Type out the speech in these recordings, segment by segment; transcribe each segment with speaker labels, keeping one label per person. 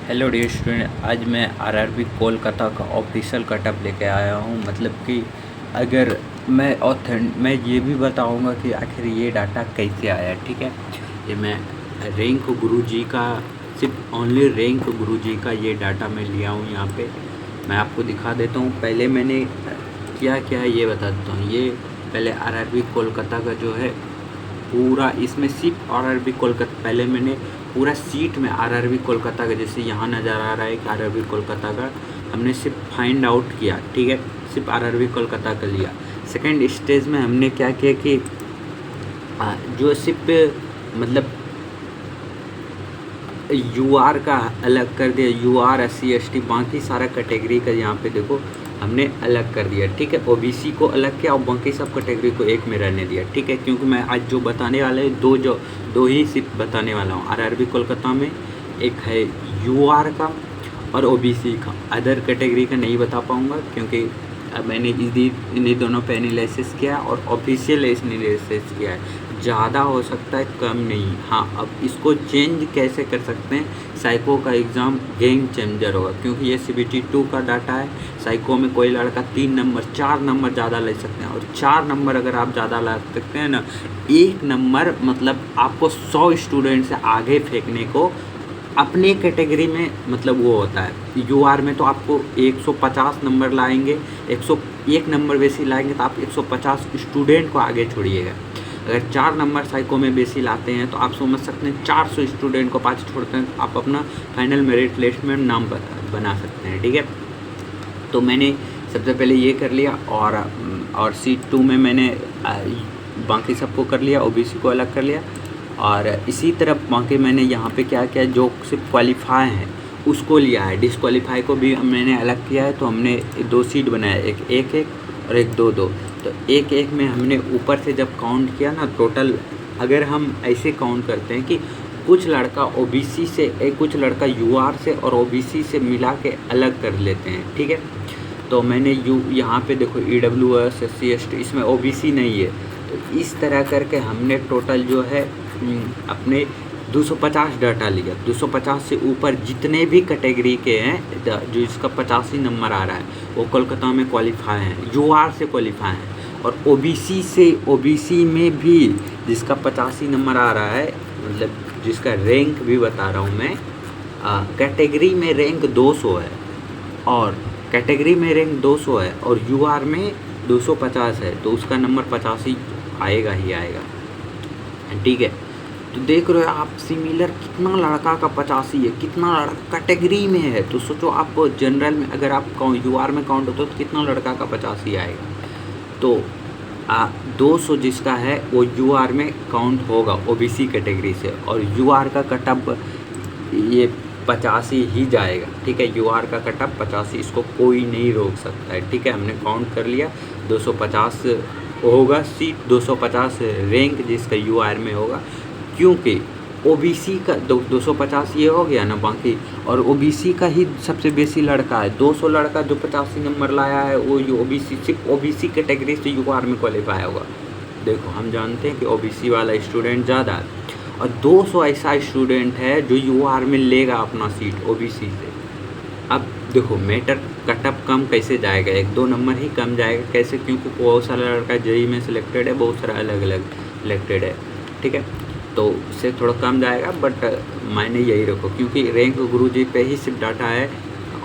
Speaker 1: Hello dear student, आज मैं RRB Kolkata का ऑफिशियल कटअप लेके आया हूँ। मतलब कि अगर मैं ये भी बताऊँगा कि आखिर ये डाटा कैसे आया। ठीक है, ये मैं रैंक गुरुजी का सिर्फ ओनली रैंक गुरुजी का ये डाटा मैं लिया हूँ। यहाँ पे मैं आपको दिखा देता हूँ। पहले मैंने क्या क्या है ये बता देता हूँ। ये पहले आरआरबी कोलकाता का जो है पूरा, इसमें सिर्फ आरआरबी कोलकाता, पहले मैंने पूरा सीट में आरआरबी कोलकाता का, जैसे यहाँ नज़र आ रहा है कि आरआरबी कोलकाता का हमने सिर्फ फाइंड आउट किया। ठीक है, सिर्फ आरआरबी कोलकाता का लिया। सेकंड स्टेज में हमने क्या किया कि जो सिर्फ मतलब यूआर का अलग कर दिया, यूआर एससी एसटी बाकी सारा कैटेगरी का यहाँ पे देखो हमने अलग कर दिया। ठीक है, ओबीसी को अलग किया और बाकी सब कैटेगरी को एक में रहने दिया। ठीक है, क्योंकि मैं आज जो बताने वाला है दो ही सिर्फ बताने वाला हूँ। आरआरबी कोलकाता में एक है यूआर का और ओबीसी का, अदर कैटेगरी का नहीं बता पाऊँगा क्योंकि अब मैंने इन्हीं दोनों पे एनालिसिस किया और ऑफिशियल एनालिसिस किया है। ज़्यादा हो सकता है, कम नहीं। हाँ, अब इसको चेंज कैसे कर सकते हैं, साइको का एग्ज़ाम गेम चेंजर होगा क्योंकि ये CBT 2 का डाटा है। साइको में कोई लड़का 3 नंबर 4 नंबर ज़्यादा ले सकते हैं और 4 नंबर अगर आप ज़्यादा ला सकते हैं ना, 1 नंबर मतलब आपको 100 स्टूडेंट से आगे फेंकने को अपने कैटेगरी में मतलब वो होता है। यूआर में तो आपको 150 नंबर लाएंगे, 101 नंबर बेसी लाएंगे तो आप 150 स्टूडेंट को आगे छोड़िएगा। अगर 4 नंबर साइको में बेसी लाते हैं तो आप समझ सकते हैं 400 स्टूडेंट को पास छोड़ते हैं तो आप अपना फाइनल मेरिट लिस्ट में नाम बना सकते हैं। ठीक है, तो मैंने सबसे पहले ये कर लिया और सीट 2 में मैंने बाकी सबको कर लिया, ओबीसी को अलग कर लिया। और इसी तरह बाकी मैंने यहाँ पे क्या किया, जो सिर्फ क्वालिफाई हैं उसको लिया है। डिसक्वालीफाई को भी मैंने अलग किया है। तो हमने 2 सीट बनाया, एक और एक 2 तो एक में हमने ऊपर से जब काउंट किया ना, टोटल अगर हम ऐसे काउंट करते हैं कि कुछ लड़का ओबीसी से कुछ लड़का यूआर से और ओबीसी से मिला के अलग कर लेते हैं। ठीक है, तो मैंने यहाँ पे देखो EWS SC ST इसमें ओबीसी नहीं है। तो इस तरह करके हमने टोटल जो है अपने 250 डाटा लिया। 250 से ऊपर जितने भी कैटेगरी के हैं जो इसका 85 नंबर आ रहा है वो कोलकाता में क्वालिफाई हैं, यूआर से क्वालिफाई हैं। और ओबीसी में भी जिसका 85 नंबर आ रहा है, मतलब जिसका रैंक भी बता रहा हूँ मैं, कैटेगरी में रैंक 200 है और कैटेगरी में रैंक 200 है और यूआर में 250 है, तो उसका नंबर 85 आएगा ही आएगा। ठीक है, तो देख रहे हो आप सिमिलर कितना लड़का का 85 है, कितना लड़का कैटेगरी में है। तो सोचो आप जनरल में अगर आप यूआर में काउंट होते तो कितना लड़का का 85 आएगा। तो 200 जिसका है वो यूआर में काउंट होगा ओबीसी कैटेगरी से और यूआर का कटअप ये 85 ही जाएगा। ठीक है, यूआर का कटअप 85, इसको कोई नहीं रोक सकता है। ठीक है, हमने काउंट कर लिया 250 होगा सीट, 250 रैंक जिसका यूआर में होगा क्योंकि ओबीसी का 250 ये हो गया ना बाकी, और ओबीसी का ही सबसे बेसी लड़का है। 200 लड़का जो 85 नंबर लाया है वो ओबीसी सिर्फ ओबीसी कैटेगरी से यूआर में क्वालिफाई होगा। देखो हम जानते हैं कि ओबीसी वाला स्टूडेंट ज़्यादा है और 200 ऐसा स्टूडेंट है जो यूआर में लेगा अपना सीट ओबीसी से। अब देखो मैटर कटअप कम कैसे जाएगा, 1-2 नंबर ही कम जाएगा। कैसे? क्योंकि बहुत सारा लड़का जेई में सिलेक्टेड है, बहुत सारा अलग अलग सिलेक्टेड है। ठीक है, तो उससे थोड़ा कम जाएगा, बट मायने यही रखो क्योंकि रैंक गुरुजी पे ही सिर्फ डाटा है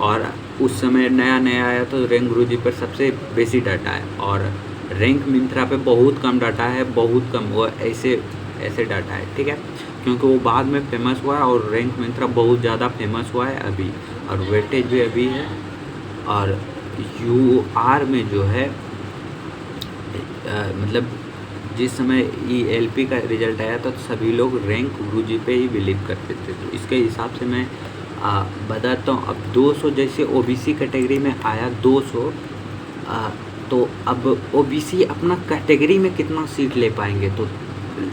Speaker 1: और उस समय नया आया तो रैंक गुरुजी पर सबसे बेसी डाटा है और रैंक मिंत्रा पे बहुत कम डाटा है, बहुत कम, वो ऐसे डाटा है। ठीक है, क्योंकि वो बाद में फेमस हुआ है और रैंक मिंत्रा बहुत ज़्यादा फेमस हुआ है अभी और वेटेज भी अभी है। और यूआर में जो है मतलब जिस समय ELP का रिज़ल्ट आया था तो सभी लोग रैंक गुरुजी पे ही बिलीव करते थे। तो इसके हिसाब से मैं बताता हूँ। अब 200 जैसे ओबीसी कैटेगरी में आया 200, तो अब ओबीसी अपना कैटेगरी में कितना सीट ले पाएंगे, तो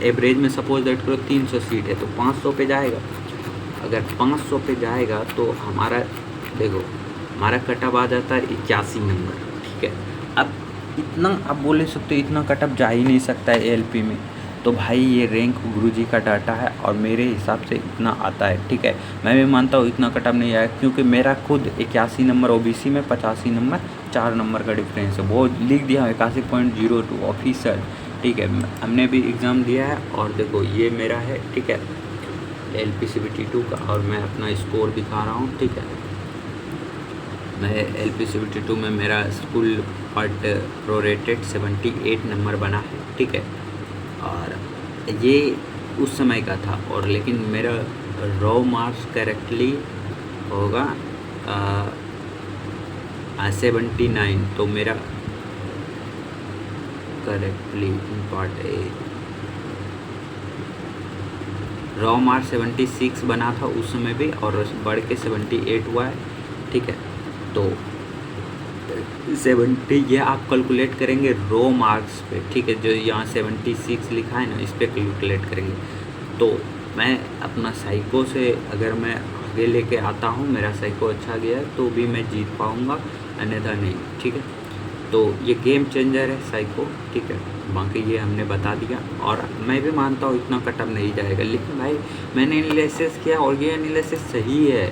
Speaker 1: एवरेज में सपोज दैट करो 300 सीट है तो 500 पे जाएगा। अगर 500 पे जाएगा तो हमारा देखो हमारा कटअप आ जाता है 81 नंबर। ठीक है, अब इतना आप बोले सकते हो इतना कटअप जा ही नहीं सकता है ALP में। तो भाई ये रैंक गुरुजी का डाटा है और मेरे हिसाब से इतना आता है, ठीक है। मैं भी मानता हूँ इतना कटअप नहीं आया, क्योंकि मेरा खुद 81 नंबर ओबीसी में, 85 नंबर 4 नंबर का डिफरेंस है, वो लिख दिया 81.02 ऑफिसर, ठीक है। हमने भी एग्ज़ाम दिया है और देखो ये मेरा है, ठीक है, LPCBT2 का, और मैं अपना स्कोर दिखा रहा हूँ, ठीक है। मैं LPCBT2 में मेरा स्कूल पार्ट प्रोरेटेड 78 नंबर बना है, ठीक है। और ये उस समय का था, और लेकिन मेरा रॉ मार्क्स करेक्टली होगा 79, तो मेरा correctly part A raw marks 76 बना था उस समय भी, और बढ़ के 78 हुआ है, ठीक है। तो 70 ये आप कैलकुलेट करेंगे रो मार्क्स पे, ठीक है। जो यहाँ 76 लिखा है ना, इस पर कैलकुलेट करेंगे। तो मैं अपना साइको से अगर मैं आगे लेके आता हूँ, मेरा साइको अच्छा गया है तो भी मैं जीत पाऊँगा, अन्यथा नहीं, ठीक है। तो ये गेम चेंजर है साइको, ठीक है। बाकी ये हमने बता दिया, और मैं भी मानता हूँ इतना कटअप नहीं जाएगा, लेकिन भाई मैंने एनालिसिस किया और ये एनालिसिस सही है,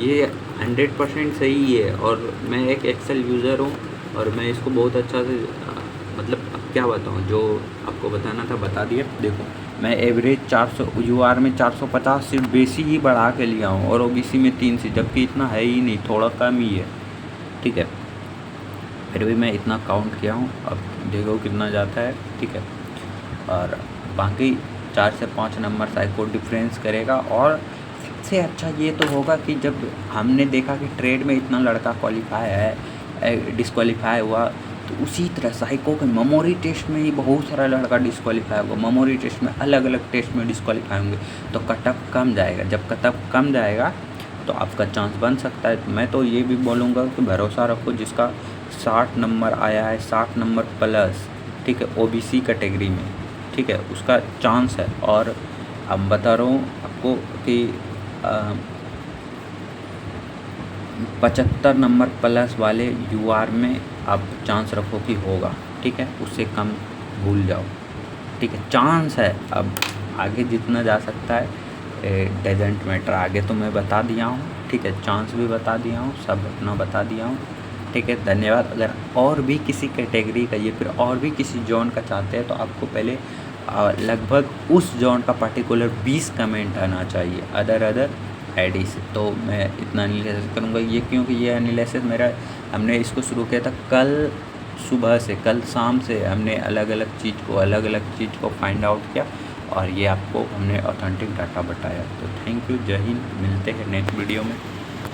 Speaker 1: ये 100% सही है। और मैं एक एक्सेल यूज़र हूँ और मैं इसको बहुत अच्छा से मतलब अब क्या बताऊँ, जो आपको बताना था बता दिया। देखो मैं एवरेज 400 यूआर में 450 से बेसी ही बढ़ा के लिया हूँ, और ओबीसी में 3 से, जबकि इतना है ही नहीं, थोड़ा कम ही है, ठीक है। फिर भी मैं इतना काउंट किया हूँ, अब देखो कितना जाता है, ठीक है। और बाकी 4 से 5 नंबर साइको डिफरेंस करेगा। और सबसे अच्छा ये तो होगा कि जब हमने देखा कि ट्रेड में इतना लड़का क्वालिफाई है, डिस्क्वालीफाई हुआ, तो उसी तरह साइको के मेमोरी टेस्ट में ही बहुत सारा लड़का डिस्क्वालीफाई होगा, मेमोरी टेस्ट में अलग अलग टेस्ट में डिस्क्वालीफाई होंगे, तो कटअप कम जाएगा। जब कटअप कम जाएगा तो आपका चांस बन सकता है। तो मैं तो ये भी बोलूँगा कि भरोसा रखो, जिसका 60 नंबर आया है, 60 नंबर प्लस, ठीक है, ओबीसी कैटेगरी में, ठीक है, उसका चांस है। और अब बता रहा हूँ आपको कि 75 नंबर प्लस वाले यूआर में आप चांस रखो कि होगा, ठीक है, उससे कम भूल जाओ, ठीक है, चांस है। अब आगे जितना जा सकता है डजेंट मैटर, आगे तो मैं बता दिया हूँ, ठीक है, चांस भी बता दिया हूँ, सब अपना बता दिया हूँ, ठीक है। धन्यवाद। अगर और भी किसी कैटेगरी का या फिर और भी किसी जोन का चाहते हैं तो आपको पहले लगभग उस जोन का पर्टिकुलर 20 कमेंट आना चाहिए अदर आईडी से, तो मैं इतना एनालिसिस करूँगा। ये क्योंकि ये एनालिसिस मेरा, हमने इसको शुरू किया था कल सुबह से, कल शाम से हमने अलग अलग चीज़ को फाइंड आउट किया, और ये आपको हमने ऑथेंटिक डाटा बताया। तो थैंक यू, जय हिंद, मिलते हैं नेक्स्ट वीडियो में।